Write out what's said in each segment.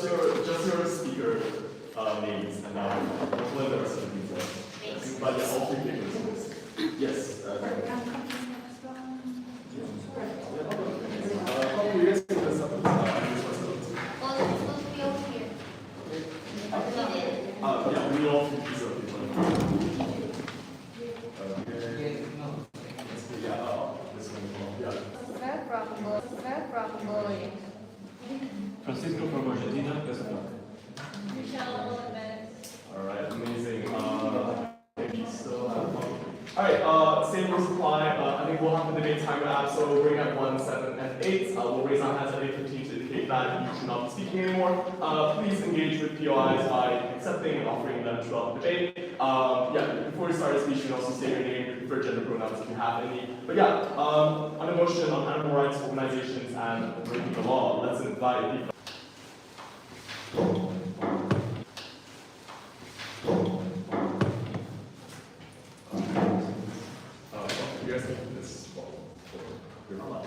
your speaker names and now we'll learn the rest of the details. Yes. But yeah, all three papers. Yes. You guys can list up yeah, we all three pieces of paper. This one. Yeah. Francisco from Argentina. Alright, amazing. Maybe still have one. Alright, same rules apply. I think we'll have the debate timer app, so we'll bring at 1, 7, and 8. We'll raise our hands at 8:15 to indicate that you should not be speaking anymore. Please engage with POIs by accepting and offering them throughout the debate. Before we start a speech, you can also say your name, your preferred gender pronouns if you have any. But yeah, on a motion on animal rights organizations and breaking the law, let's invite the you guys think this is you're not allowed.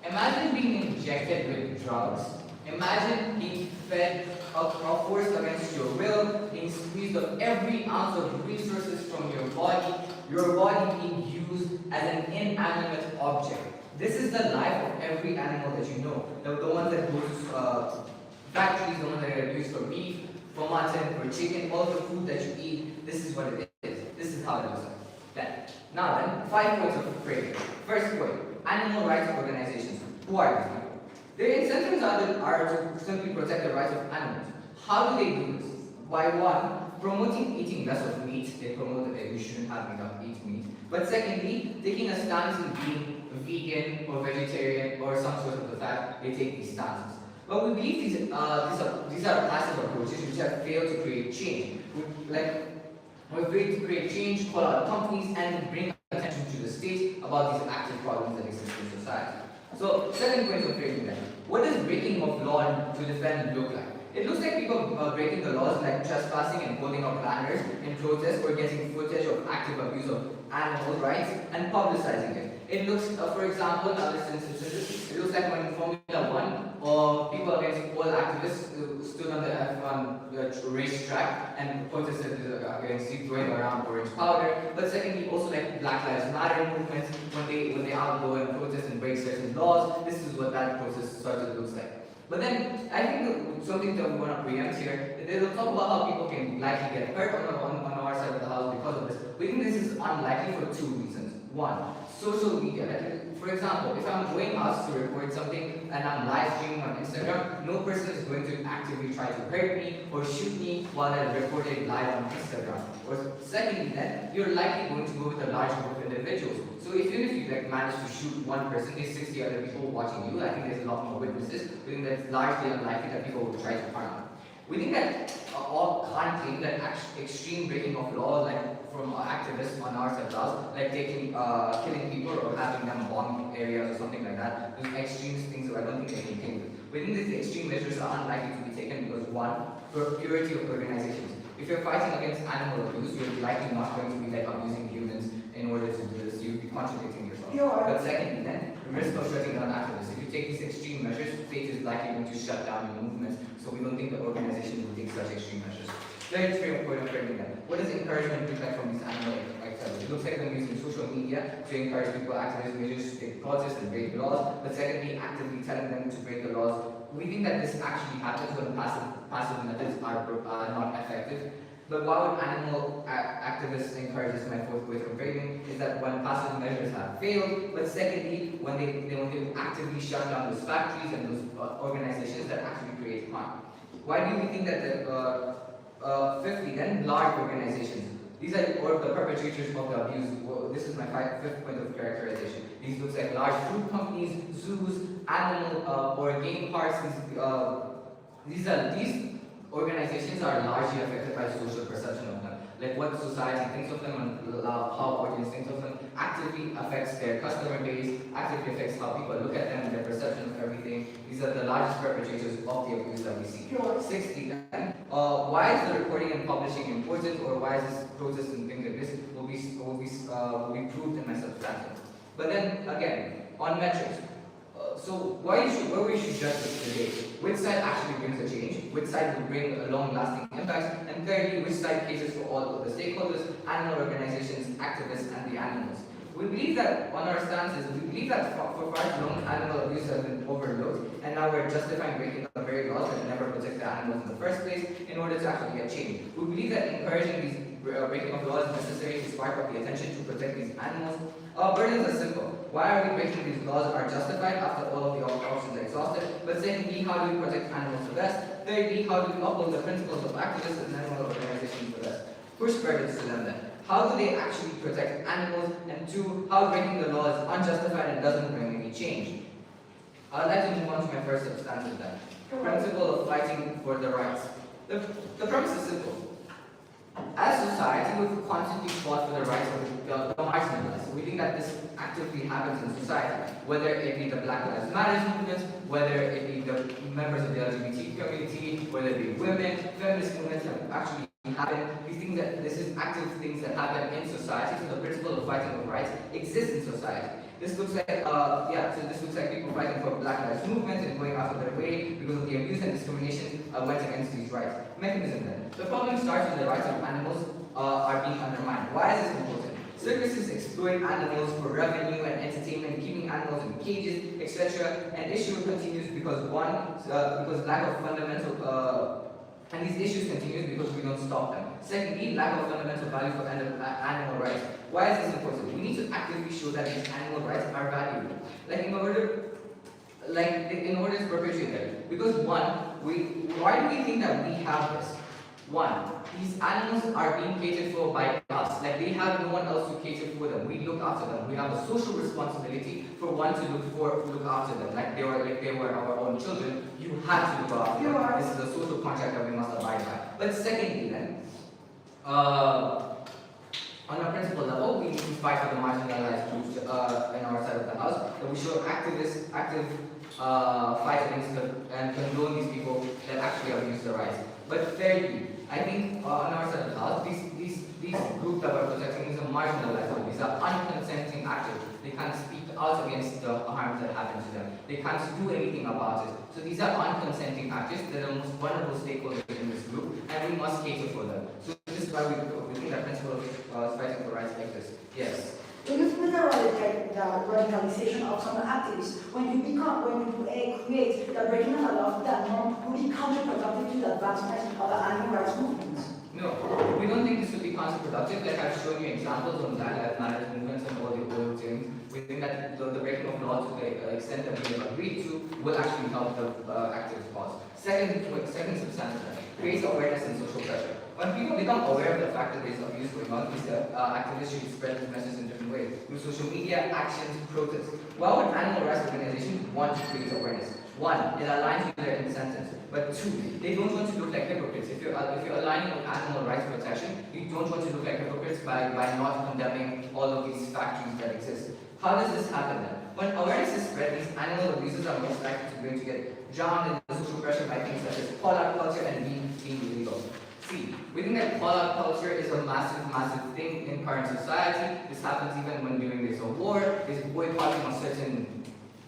Imagine being injected with drugs. Imagine being fed a force against your will, being squeezed of every ounce of resources from your body being used as an inanimate object. This is the life of every animal that you know. The ones that go to factories, the ones that are used for beef, for mutton, for chicken, all the food that you eat, this is what it is. This is how it looks like. Now then, 5 points of prayer. First point, animal rights organizations. Who are these people? Their incentives are to simply protect the rights of animals. How do they do this? By one, promoting eating less of meat. They promote that we shouldn't have enough eat meat. But secondly, taking a stance in being vegan or vegetarian or some sort of the fact, they take these stances. But we believe these are passive approaches which have failed to create change. We've failed to create change, call out companies, and bring attention to the state about these active problems that exist in society. So, second point of framing that. What does breaking of law to defend look like? It looks like people breaking the laws like trespassing and holding up banners in protest or getting footage of active abuse of animal rights and publicizing it. It looks, for example, now this instance, it looks like when in Formula 1, people against all activists stood on the F1 racetrack and protested against throwing around orange powder. But secondly, also like Black Lives Matter movements, when they outgo and protest and break certain laws, this is what that process sort of looks like. But then, I think something that we want to preempt here, they'll talk about how people can likely get hurt on our side of the house because of this. We think this is unlikely for 2 reasons. One, social media. For example, if I'm going out to record something and I'm live streaming on Instagram, no person is going to actively try to hurt me or shoot me while I record it live on Instagram. Or secondly, then you're likely going to go with a large group of individuals. So even if you manage to shoot one person, there's 60 other people watching you. I think there's a lot more witnesses. We think that it's largely unlikely that people will try to harm you. We think that all can't claim that extreme breaking of laws, like from activists on our side of the house, like killing people or having them bomb areas or something like that, those extreme things, I don't think they can take it. We think these extreme measures are unlikely to be taken because one, for purity of organizations. If you're fighting against animal abuse, you're likely not going to be like abusing humans in order to do this. You'll be contradicting yourself. But secondly, then risk of shutting down activists. If you take these extreme measures, state is likely going to shut down your movements, so we don't think the organization will take such extreme measures. Third point of framing them. What does encouragement look like from these animal activities? It looks like them using social media to encourage people, activists, measures to take protests and break the laws, but secondly, actively telling them to break the laws. We think that this actually happens when passive methods are not effective. But why would animal activists encourage this? My fourth point of framing is that when passive measures have failed, but secondly, when they actively shut down those factories and those organizations that actually create harm. Why do we think that fifthly, then, large organizations. These are the perpetrators of the abuse. Well, this is my fifth point of characterization. These looks like large food companies, zoos, animal or game parks. These organizations are largely affected by social perception of them. Like what society thinks of them and how audience thinks of them actively affects their customer base, actively affects how people look at them, their perception of everything. These are the largest perpetrators of the abuse that we see. Sixthly, then, why is the recording and publishing important, or why is this process and things like this will be proved in my substantive. But then again, on metrics. So where we should judge this today? Which side actually brings a change? Which side will bring a long-lasting impact? And thirdly, which side caters for all of the stakeholders, animal organizations, activists, and the animals? We believe that on our stances, we believe that for far too long, animal abuse has been overlooked, and now we're justifying breaking the very laws that never protect the animals in the first place in order to actually get change. We believe that encouraging these breaking of laws is necessary to spark up the attention to protect these animals. Our burdens are simple. Why are we breaking these laws are justified after all of the options are exhausted? But secondly, how do we protect animals the best? Thirdly, how do we uphold the principles of activists and animal organizations the best? Push burdens to them then. How do they actually protect animals? And two, how breaking the law is unjustified and doesn't bring any change? I'd like to move on to my first substantive then. Principle of fighting for the rights. The premise is simple. As society, we've constantly fought for the rights of the marginalized. We think that this actively happens in society, whether it be the Black Lives Matter movement, whether it be the members of the LGBT community, whether it be women, feminist movements have actually happened. We think that this is active things that happen in society, so the principle of fighting for rights exists in society. This looks like, this looks like people fighting for Black Lives Movement and going after their way because of the abuse and discrimination went against these rights. Mechanism then. The problem starts when the rights of animals are being undermined. Why is this important? Circuses exploit animals for revenue and entertainment, keeping animals in cages, etc. And issue continues because because lack of fundamental and these issues continue because we don't stop them. Secondly, lack of fundamental value for animal rights. Why is this important? We need to actively show that these animal rights are valuable. In order to perpetuate them. Because why do we think that we have this? One, these animals are being catered for by us. They have no one else to cater for them. We look after them. We have a social responsibility for one to look after them. Like they were our own children. You have to look after them. This is a social contract that we must abide by. But secondly then, on a principle level, we need to fight for the marginalized groups in our side of the house. That we show active fight against and condone these people that actually abuse the rights. But thirdly, I think on our side of the house, these groups that we're protecting, these are marginalized groups. These are unconsenting actors. They can't speak out against the harms that happen to them. They can't do anything about it. So these are unconsenting actors. They're the most vulnerable stakeholders in this group, and we must cater for them. So this is why we think that principle of fighting for rights like this. Yes. Do you think the radicalization of some activists, when you create the breaking of the law of that norm, would be counterproductive to the advancement of the animal rights movements? No, we don't think this would be counterproductive. Like I've shown you examples on Black Lives Matter movements and all the old things. We think that the breaking of law to the extent that we have agreed to will actually help the activist cause. Second substantive, creates awareness and social pressure. When people become aware of the fact that there's abuse going on, these activists should spread this message in different ways. Through social media, actions, protests. Why would animal rights organizations want to create awareness? One, it aligns with their incentives. But two, they don't want to look like hypocrites. If you're aligning with animal rights protection, you don't want to look like hypocrites by not condemning all of these factories that exist. How does this happen then? When awareness is spread, these animal abusers are most likely to get drowned in the social pressure by things such as call-out culture and being illegal. We think that call-out culture is a massive thing in current society. This happens even when during there's a war, there's boycotting of certain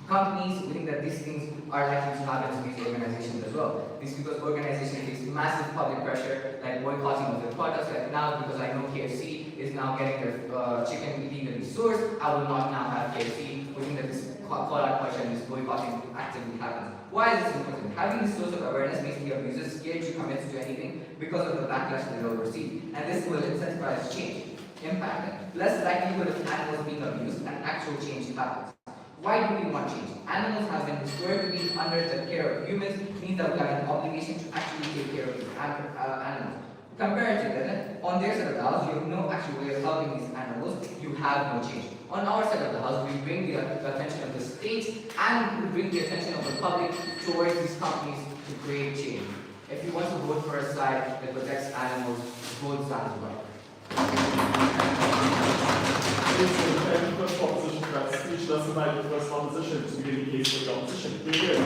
Companies, we think that these things are likely to happen to these organizations as well. This is because organizations face massive public pressure, like boycotting of their products. Like now, because I know KFC is now getting their chicken illegally sourced, I will not now have KFC. We think that this call-out question, this boycotting actively happens. Why is this important? Having this source of awareness makes the abusers scared to commit to anything because of the backlash they will receive. And this will incentivize change, impacting less likelihood of animals being abused, and actual change happens. Why do we want change? Animals have been historically under the care of humans, means that we have an obligation to actually take care of these animals. Comparatively, on their side of the house, you have no actual way of helping these animals, you have no change. On our side of the house, we bring the attention of the state and we bring the attention of the public towards these companies to create change. If you want to vote for a side that protects animals, vote Zanzibar. And the first proposition for that speech, let's invite the first opposition to begin the case for the opposition. Here.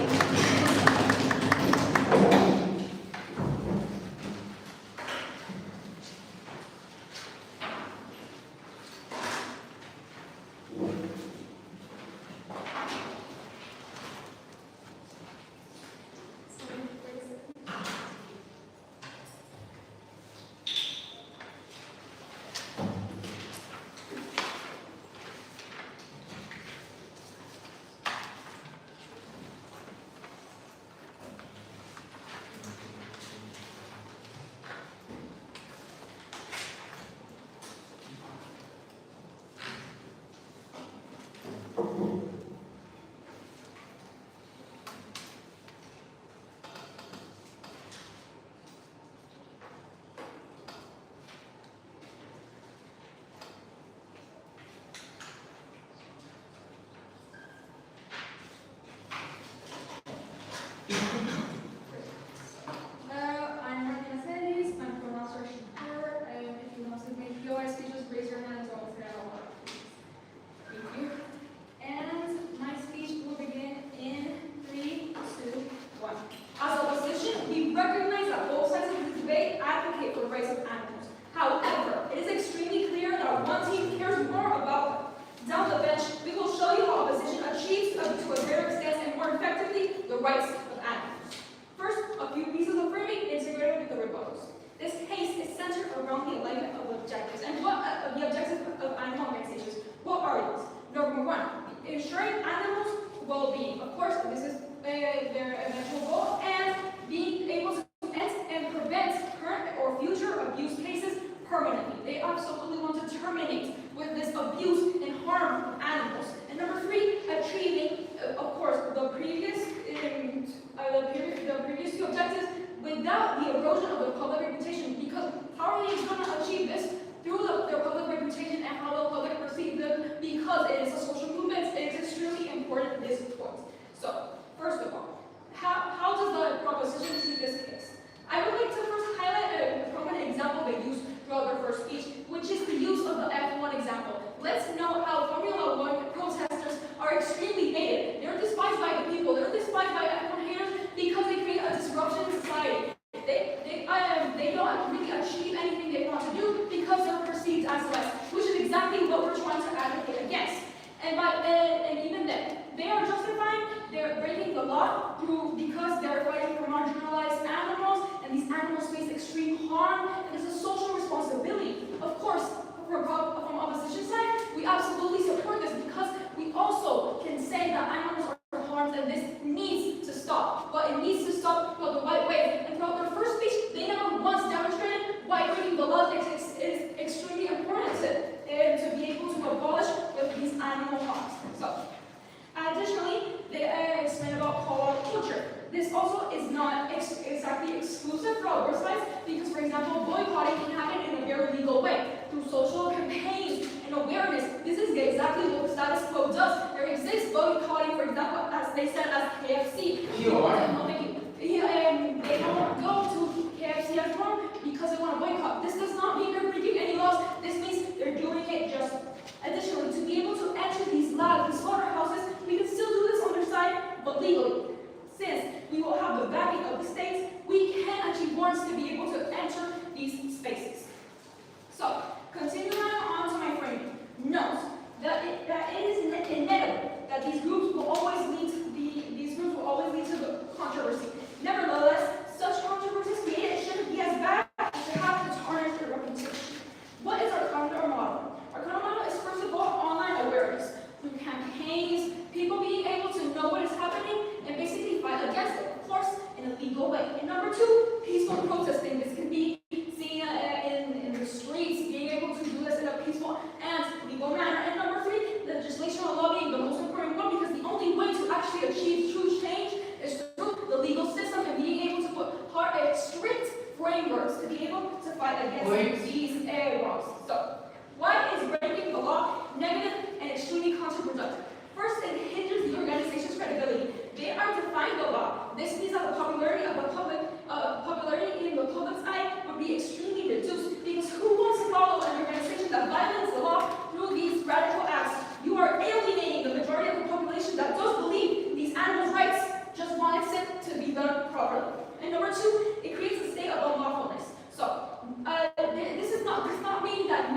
This also is not exactly exclusive for our sites because, for example, fight against these wrongs. So, why is breaking the law negative and extremely counterproductive? First, it hinders the organization's credibility. They are defying the law. This means that the popularity in the public's eye would be extremely reduced, because who wants to follow an organization that violates the law through these radical acts? You are alienating the majority of the population that does believe these animals' rights, just wants it to be done properly. And number two, it creates a state of unlawfulness. So, this does not mean that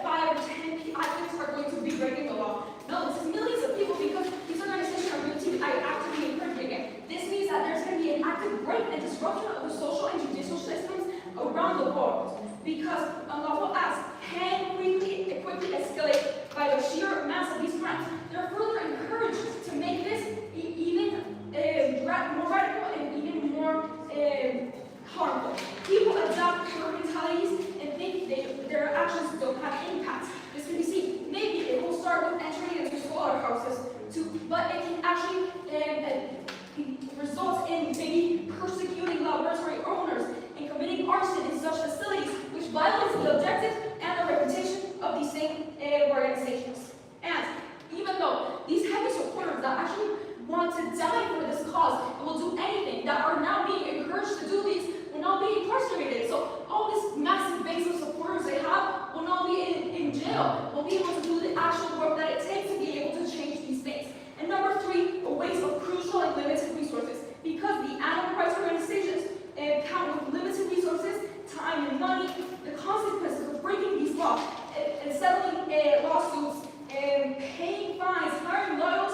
5 or 10 activists are going to be breaking the law. No, this is millions of people, because these organizations are going to be actively encouraging it. This means that there's going to be an active break and disruption of the social and judicial systems around the world, because unlawful acts can quickly escalate by the sheer mass of these crimes. They're further encouraged to make this even more radical and even more harmful. People adopt herd mentalities and think their actions don't have impact. This can be seen. Maybe it will start with entering into slaughterhouses, but it can actually result in maybe persecuting laboratory owners and committing arson in such facilities, which violates the objectives and the reputation of these same organizations. And even though these heavy supporters that actually want to die for this cause and will do anything, that are now being encouraged to do these, will now be incarcerated. So all this massive base of supporters they have will now be in jail, will be able to do the actual work that it takes to be able to change these things. And number three, a waste of crucial and limited resources. Because the animal rights organizations count with limited resources, time and money, the consequences of breaking these laws and settling lawsuits and paying fines, hiring lawyers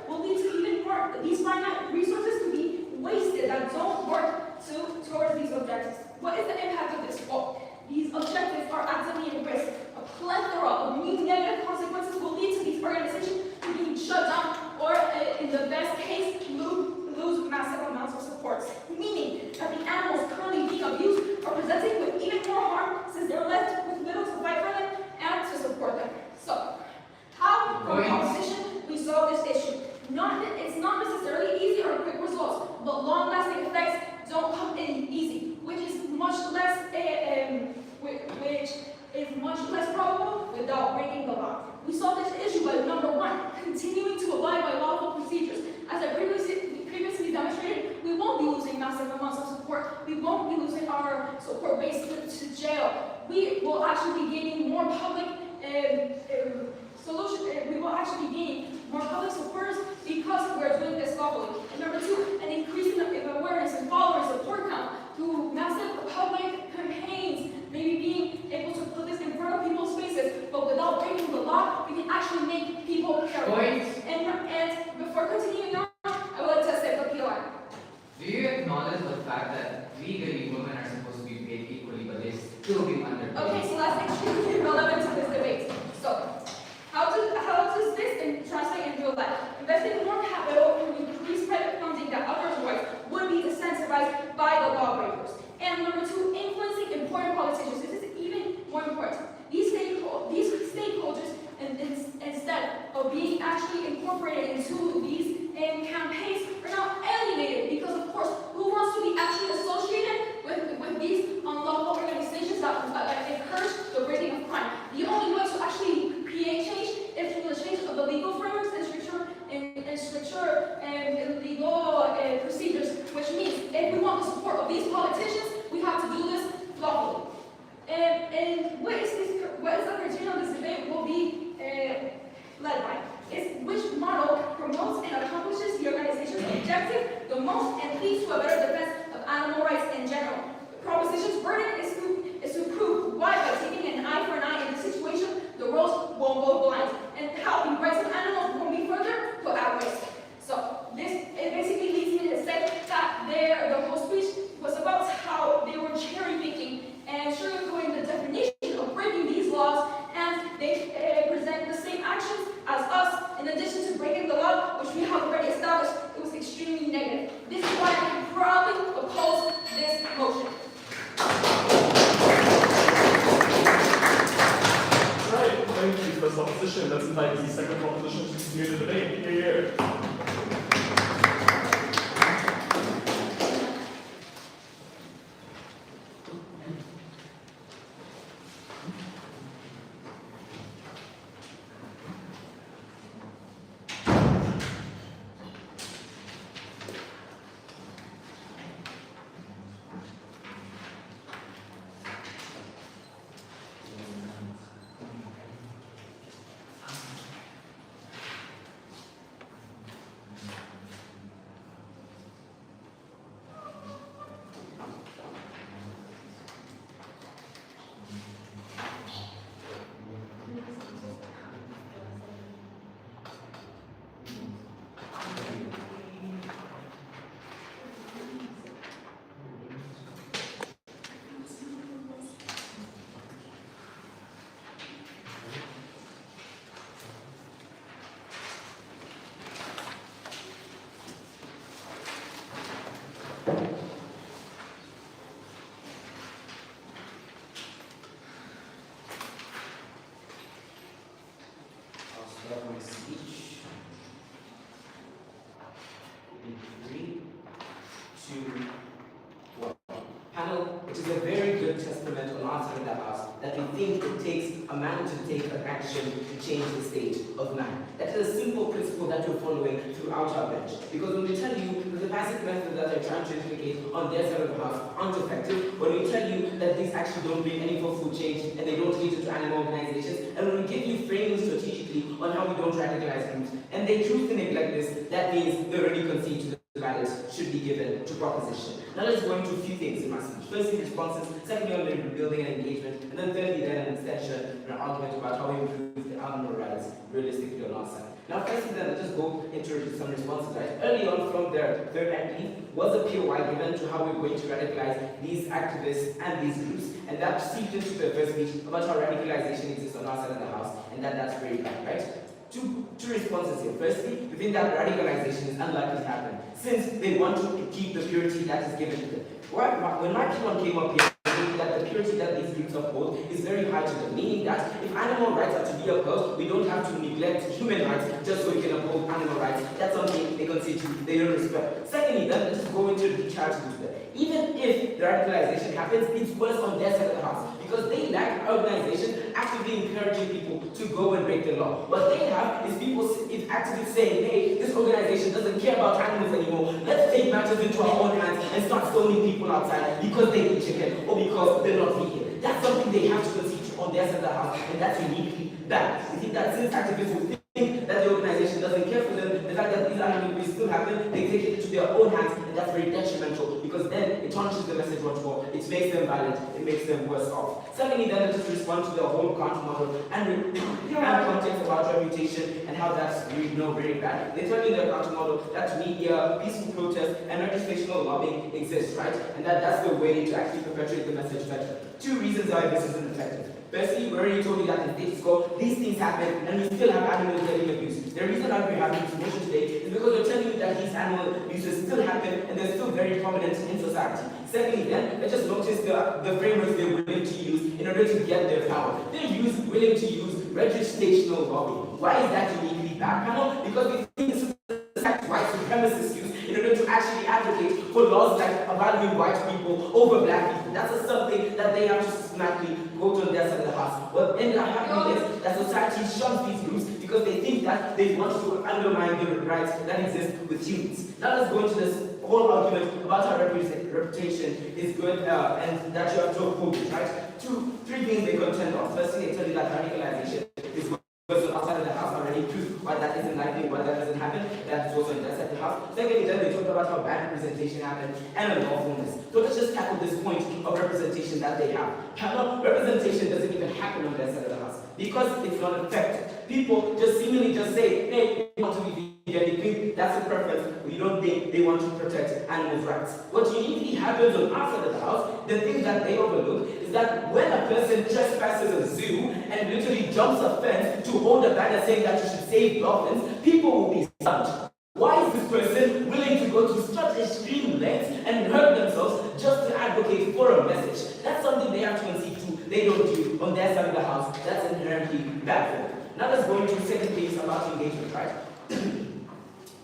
will lead to even more. These finite resources to be wasted that don't work towards these objectives. What is the impact of this? Well, these objectives are actively in risk. A plethora of new negative consequences will lead to these organizations being shut down, or in the best case, lose massive amounts of support. Meaning that the animals currently being abused are presenting with even more harm, since they're left with little to fight for them and to support them. So, how from competition we solve this issue? It's not necessarily easy or quick results, but long-lasting effects don't come in easy, which is much less probable without breaking the law. We solve this issue by number one, continuing to abide by lawful procedures. As I previously demonstrated, we won't be losing massive amounts of support. We won't be losing our support base to jail. We will actually be gaining more public we will actually be gaining more public supporters because we're doing this lawfully. And number two, an increasing of awareness and followers support count through massive public campaigns, maybe being able to put this in front of people's faces, but without breaking the law, we can actually make people care. And before continuing on, I would like to say the PLR. Do you acknowledge the fact that legally women are supposed to be paid equally, but they still be underpaid? Okay, so that's extremely relevant to this debate. So, how does this translate in real life? Investing more capital to increase private funding that otherwise would be incentivized by the lawbreakers. And number two, influencing important politicians. This is even more important. These stakeholders, instead of being actually incorporated into these campaigns, are now alienated because, of course, who wants to be actually associated with these unlawful organizations that speech. In 3, 2, 1. Panel, it is a very good testament on our side of the house that we think it takes a man to take an action to change the state of man. That is a simple principle that we're following throughout our bench. Because when we tell you that the passive methods that they're trying to implicate on their side of the house aren't effective, when we tell you that these actually don't bring any food change and they don't lead to animal organizations, and when we give you framing strategically on how we don't radicalize groups, and they choose to neglect this, that means they already concede to the values should be given to proposition. Now let's go into a few things in my speech. Firstly, responses, secondly, on building and engagement, and then thirdly, then an extension and an argument about how we improve the animal rights realistically on our side. Now firstly then, let's just go into some responses, right? Early on from their third entry was a POI given to how we're going to radicalize these activists and these groups, and that seeped into the first speech about how radicalization exists on our side of the house, and that's very bad, right? Two responses here. Firstly, we think that radicalization is unlikely to happen, since they want to keep the purity that is given to them. When my P1 came up here, I think that the purity that these groups uphold is very high to them, meaning that if animal rights are to be upheld, we don't have to neglect human rights just so we can uphold animal rights. That's something they concede to, they don't respect. Secondly, then, let's just go into the charity groups there. Even if the radicalization happens, it's worse on their side of the house, because they lack organization actively encouraging people to go and break the law. What they have is actively saying, hey, this organization doesn't care about animals anymore. Let's take matters into our own hands and start stoning people outside because they eat chicken or because they're not vegan. That's something they have to concede to on their side of the house, and that's uniquely bad. We think that since activists will think that the organization doesn't care for them, the fact that these animal abuse still happen, they take it into their own hands, and that's very detrimental, because then it tarnishes the message once more, it makes them violent, it makes them worse off. Secondly, then, let's just respond to the whole counter model and context about reputation and how that's very bad. They tell you in their counter model that media, peaceful protest, and registrational lobbying exist, right? And that's the way to actually perpetuate the message better. Two reasons why this isn't effective. Firstly, we already told you that in status quo, these things happen, and we still have animals getting abused. The reason why we're having this motion today is because we're telling you that these animal abuses still happen, and they're still very prominent in society. Secondly, then, let's just notice the frameworks they're willing to use in order to get their power. They're willing to use registrational lobbying. Why is that uniquely bad, panel? Because we think this is white supremacists use in order to actually advocate for laws like valuing white people over black people. That's something that they have to systematically go to on their side of the house. What ended up happening is that society shuns these groups because they think that they want to undermine the rights that exist with humans. Now let's go into this whole argument about how reputation is good and that you have to uphold it, right? Three things they contend on. Firstly, they tell you that radicalization is good outside of the house already proves why that isn't likely, why that doesn't happen. That's also inside the house. Secondly, then they talk about how bad representation happens and unlawfulness. So let's just tackle this point of representation that they have. Representation doesn't even happen on their side of the house because it's not effective. People just seemingly just say, hey, we want to be vegan, you think that's a preference, but you don't think they want to protect animals' rights. What uniquely happens on our side of the house, the thing that they overlook, is that when a person trespasses a zoo and literally jumps a fence to hold a banner saying that you should save dolphins, people will be stunned. Why is this person willing to go to such extreme lengths and hurt themselves just to advocate for a message? That's something they have to concede to. They don't do on their side of the house. That's inherently bad for them. Now let's go into the second piece about engagement, right?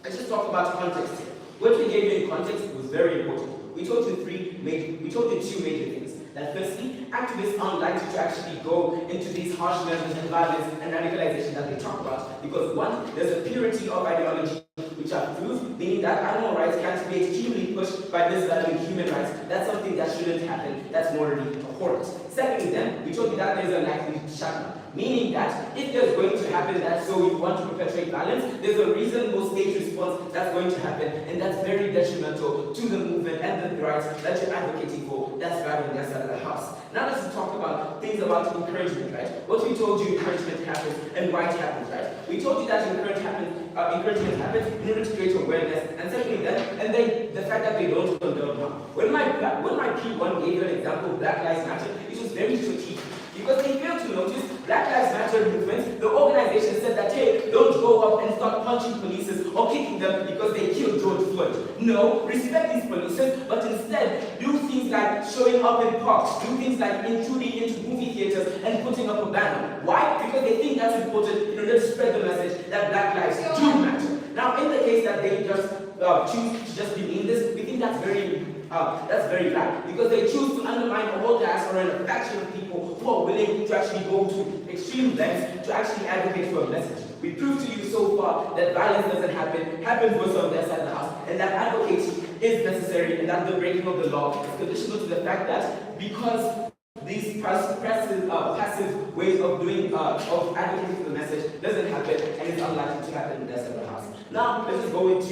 Let's just talk about context here. What we gave you in context was very important. We told you two major things. That firstly, activists aren't likely to actually go into these harsh measures and violence and radicalization that they talk about. Because one, there's a purity of ideology which are proved, meaning that animal rights can't be extremely pushed by disvaluing human rights. That's something that shouldn't happen. That's morally abhorrent. Secondly, then, we told you that there's a likely shutdown. Meaning that if there's going to happen that so you want to perpetuate violence, there's a reasonable state response that's going to happen, and that's very detrimental to the movement and the rights that you're advocating for. That's right on the side of the house. Now let's talk about things about encouragement, right? What we told you encouragement happens and why it happens, right? We told you that encouragement happens in order to create awareness, and secondly the fact that they don't condone harm. When my P1 gave you an example of Black Lives Matter, it was very strategic. Because they failed to notice Black Lives Matter movement, the organization said that, hey, don't go up and start punching police or kicking them because they killed George Floyd. No, respect these police, but instead instead do things like showing up in parks, do things like intruding into movie theaters and putting up a banner. Why? Because they think that's important in order to spread the message that Black lives do matter. Now, in the case that they just choose to just be in this, we think that's very bad, because they choose to undermine a whole class or a faction of people who are willing to actually go to extreme lengths to actually advocate for a message. We proved to you so far that violence doesn't happens most of their side of the house, and that advocacy is necessary, and that the breaking of the law is conditional to the fact that because these passive ways of doing of advocating for the message doesn't happen, and it's unlikely to happen in their side of the house. Now, let's just go into